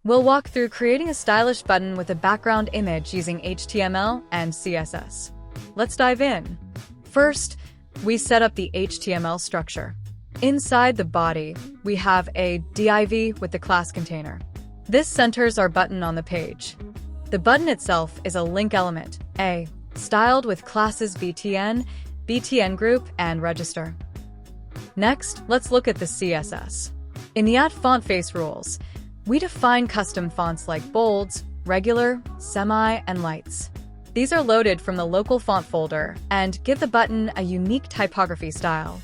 We'll walk through creating a stylish button with a background image using HTML and CSS. Let's dive in. First, we set up the HTML structure. Inside the body, we have a div with the class container. This centers our button on the page. The button itself is a link element, styled with classes btn, btn group, and register. Next, let's look at the CSS. In the @font face rules, we define custom fonts like bolds, regular, semi, and lights. These are loaded from the local font folder and give the button a unique typography style.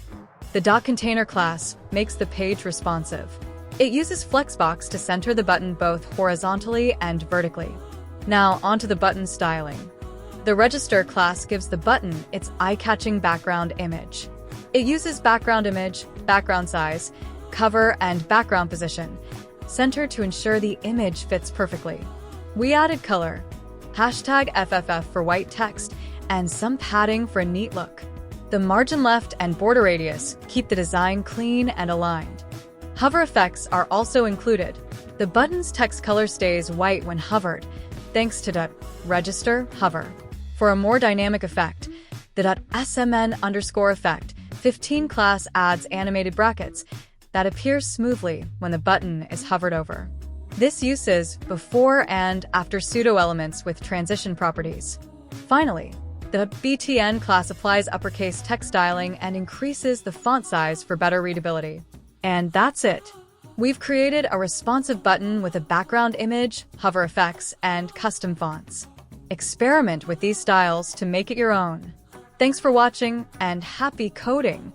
The .container class makes the page responsive. It uses Flexbox to center the button both horizontally and vertically. Now, onto the button styling. The register class gives the button its eye-catching background image. It uses background image, background size, cover, and background position, centered to ensure the image fits perfectly. We added color, #FFF for white text, and some padding for a neat look. The margin left and border radius keep the design clean and aligned. Hover effects are also included. The button's text color stays white when hovered, thanks to .register hover. For a more dynamic effect, the .smn_effect 15 class adds animated brackets that appear smoothly when the button is hovered over. This uses before and after pseudo elements with transition properties. Finally, the btn class applies uppercase text styling and increases the font size for better readability. And that's it. We've created a responsive button with a background image, hover effects, and custom fonts. Experiment with these styles to make it your own. Thanks for watching, and happy coding!